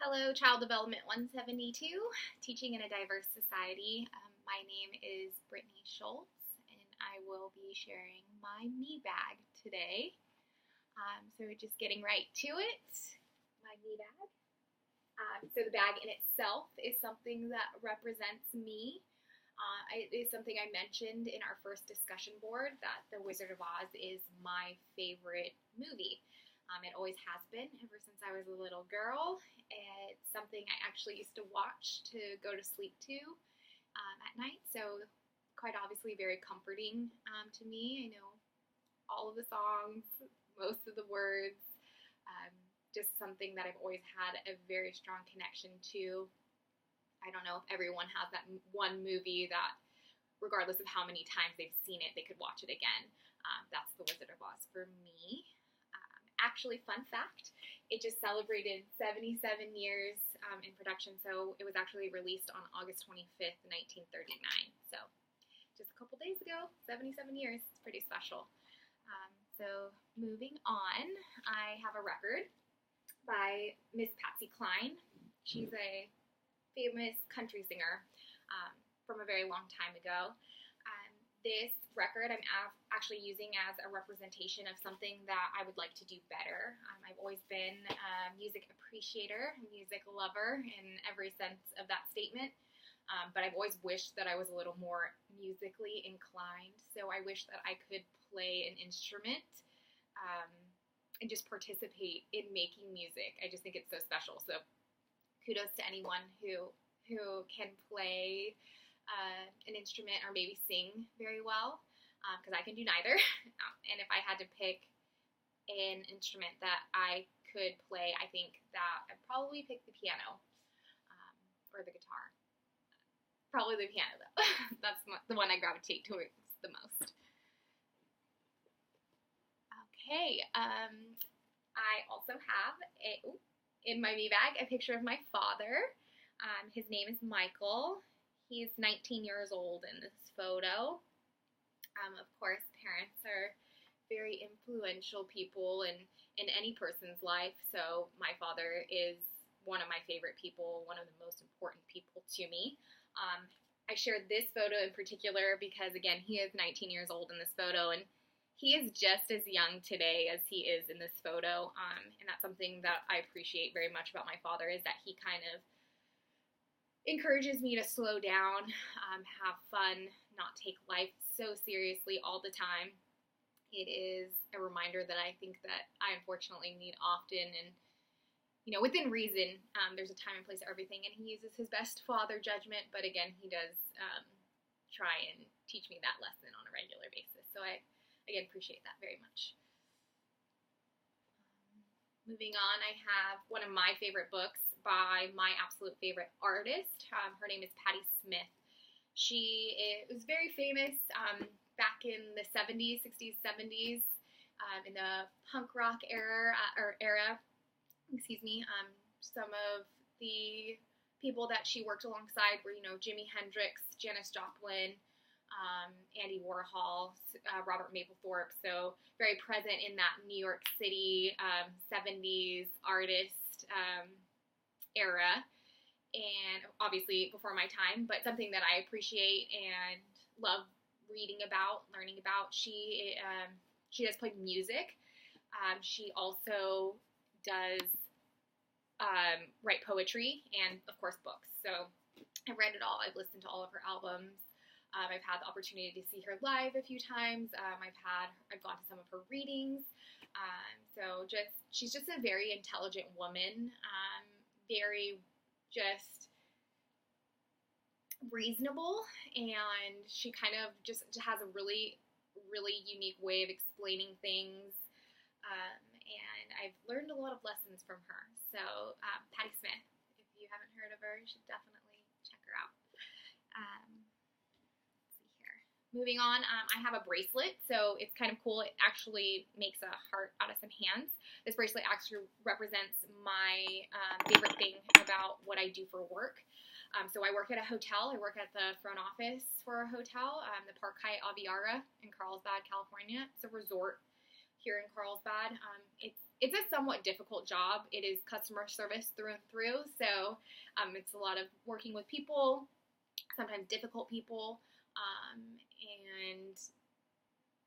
Hello, Child Development 172, Teaching in a Diverse Society. My name is Brittany Schultz, and I will be sharing my me bag today. So just getting right to it, my me bag. So the bag in itself is something that represents me. It is something I mentioned in our first discussion board, that The Wizard of Oz is my favorite movie. It always has been, ever since I was a little girl. It's something I actually used to watch to go to sleep to at night, so quite obviously very comforting to me. I know all of the songs, most of the words, just something that I've always had a very strong connection to. I don't know if everyone has that one movie that, regardless of how many times they've seen it, they could watch it again. That's The Wizard of Oz for me. Actually, fun fact, it just celebrated 77 years in production, so it was actually released on August 25th, 1939. So just a couple days ago, 77 years. It's pretty special. So moving on, I have a record by Miss Patsy Cline. She's a famous country singer from a very long time ago. This record I'm actually using as a representation of something that I would like to do better. I've always been a music appreciator, a music lover in every sense of that statement, but I've always wished that I was a little more musically inclined. So I wish that I could play an instrument and just participate in making music. I just think it's so special. So kudos to anyone who can play an instrument or maybe sing very well, because I can do neither. And if I had to pick an instrument that I could play, I think that I'd probably pick the piano or the guitar. Probably the piano, though. That's the one I gravitate towards the most. Okay, I also have in my me bag a picture of my father. His name is Michael. He's 19 years old in this photo. Of course, parents are very influential people in any person's life, so my father is one of my favorite people, one of the most important people to me. I shared this photo in particular because, again, he is 19 years old in this photo, and he is just as young today as he is in this photo, and that's something that I appreciate very much about my father, is that he kind of encourages me to slow down, have fun, not take life so seriously all the time. It is a reminder that I think that I unfortunately need often, and within reason. There's a time and place for everything, and he uses his best father judgment, but again, he does try and teach me that lesson on a regular basis. So I, again, appreciate that very much. Moving on, I have one of my favorite books by my absolute favorite artist. Her name is Patti Smith. She was very famous back in the 70s, 60s, 70s, in the punk rock era. Some of the people that she worked alongside were, Jimi Hendrix, Janis Joplin, Andy Warhol, Robert Mapplethorpe, so very present in that New York City 70s artist era, and obviously before my time, but something that I appreciate and love reading about, learning about. She does play music. She also does write poetry and, of course, books. So I've read it all. I've listened to all of her albums. I've had the opportunity to see her live a few times. I've gone to some of her readings. She's just a very intelligent woman, very just reasonable, and she kind of just has a really, really unique way of explaining things. And I've learned a lot of lessons from her. So Patti Smith, if you haven't heard of her, you should definitely check her out. Moving on, I have a bracelet, so it's kind of cool. It actually makes a heart out of some hands. This bracelet actually represents my favorite thing about what I do for work. So I work at a hotel. I work at the front office for a hotel, the Park Hyatt Aviara in Carlsbad, California. It's a resort here in Carlsbad. It's it's a somewhat difficult job. It is customer service through and through, so it's a lot of working with people, sometimes difficult people, and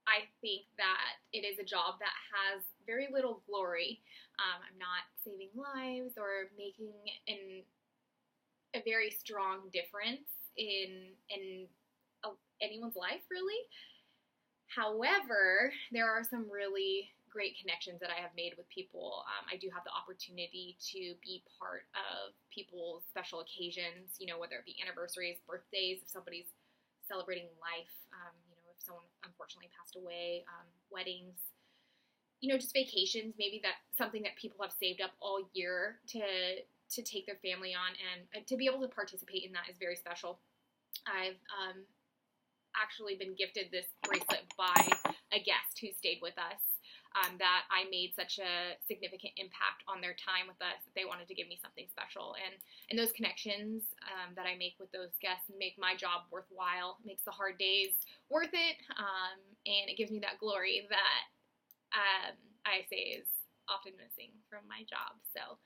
I think that it is a job that has very little glory. I'm not saving lives or making a very strong difference in anyone's life, really. However, there are some really great connections that I have made with people. I do have the opportunity to be part of people's special occasions, whether it be anniversaries, birthdays, if somebody's celebrating life, if someone unfortunately passed away, weddings, just vacations, maybe that's something that people have saved up all year to take their family on, and to be able to participate in that is very special. I've actually been gifted this bracelet by a guest who stayed with us, that I made such a significant impact on their time with us that they wanted to give me something special. And those connections that I make with those guests make my job worthwhile, makes the hard days worth it, and it gives me that glory that I say is often missing from my job. So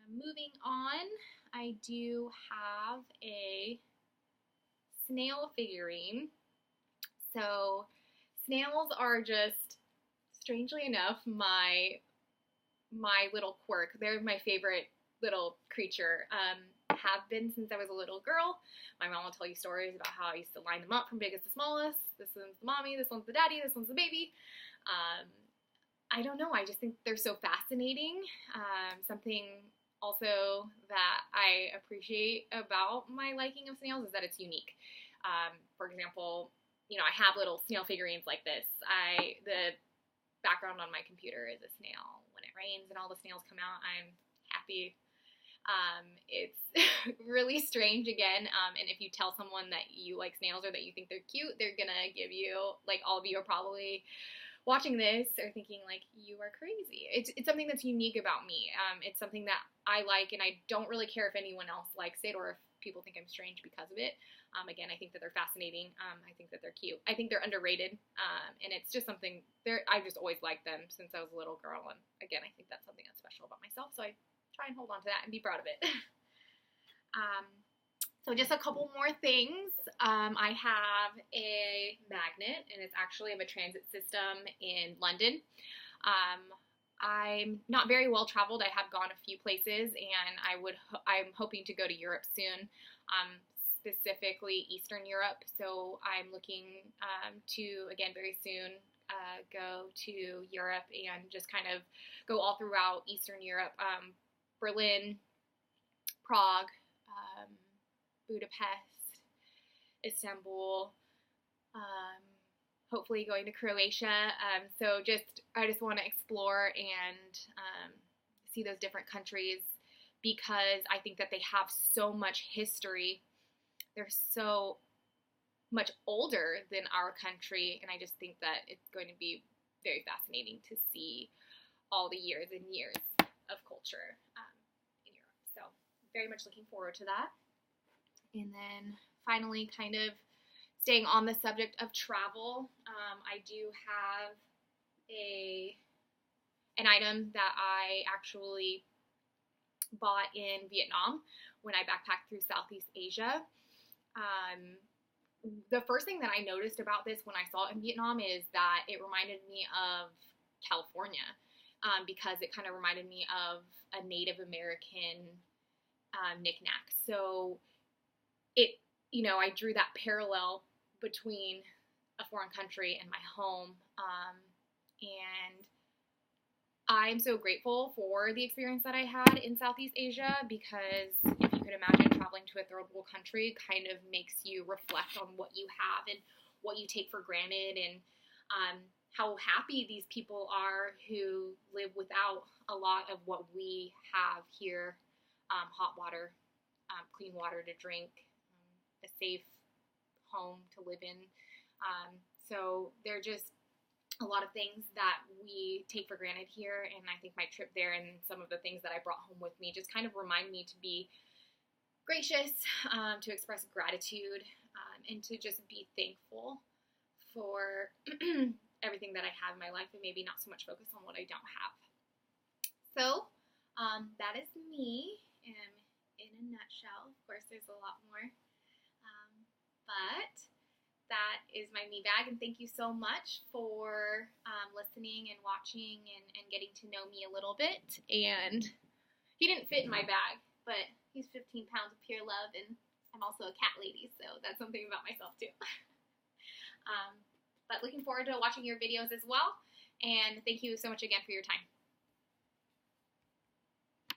moving on, I do have a snail figurine. So snails are just, strangely enough, my little quirk. They're my favorite little creature. Have been since I was a little girl. My mom will tell you stories about how I used to line them up from biggest to smallest. This one's the mommy, this one's the daddy, this one's the baby. I don't know, I just think they're so fascinating. Something also that I appreciate about my liking of snails is that it's unique. For example, I have little snail figurines like this. The background on my computer is a snail. When it rains and all the snails come out, I'm happy. It's really strange again, and if you tell someone that you like snails or that you think they're cute, they're gonna give you, all of you are probably watching this or thinking, you are crazy. It's something that's unique about me. It's something that I like, and I don't really care if anyone else likes it or if people think I'm strange because of it. Again, I think that they're fascinating. I think that they're cute. I think they're underrated, and it's just something, I've just always liked them since I was a little girl, and again, I think that's something that's special about myself, so I try and hold on to that and be proud of it. So just a couple more things. I have a magnet, and it's actually of a transit system in London. I'm not very well traveled. I have gone a few places, and I'm hoping to go to Europe soon, specifically Eastern Europe. So I'm looking to, again, very soon go to Europe and just kind of go all throughout Eastern Europe. Berlin, Prague, Budapest, Istanbul, hopefully going to Croatia. So I just want to explore and see those different countries because I think that they have so much history. They're so much older than our country, and I just think that it's going to be very fascinating to see all the years and years of culture in Europe. So very much looking forward to that. And then finally, kind of staying on the subject of travel, I do have an item that I actually bought in Vietnam when I backpacked through Southeast Asia. The first thing that I noticed about this when I saw it in Vietnam is that it reminded me of California, because it kind of reminded me of a Native American knickknack. So I drew that parallel between a foreign country and my home, and I'm so grateful for the experience that I had in Southeast Asia, because if you could imagine, traveling to a third world country kind of makes you reflect on what you have and what you take for granted, and how happy these people are who live without a lot of what we have here: hot water, clean water to drink, a safe home to live in. So they're just a lot of things that we take for granted here, and I think my trip there and some of the things that I brought home with me just kind of remind me to be gracious, to express gratitude, and to just be thankful for everything that I have in my life and maybe not so much focus on what I don't have. So that is me in a nutshell. Of course, there's a lot more, but that is my me bag, and thank you so much for listening and watching and getting to know me a little bit. And he didn't fit in my bag, but he's 15 pounds of pure love, and I'm also a cat lady, so that's something about myself too. But looking forward to watching your videos as well, and thank you so much again for your time.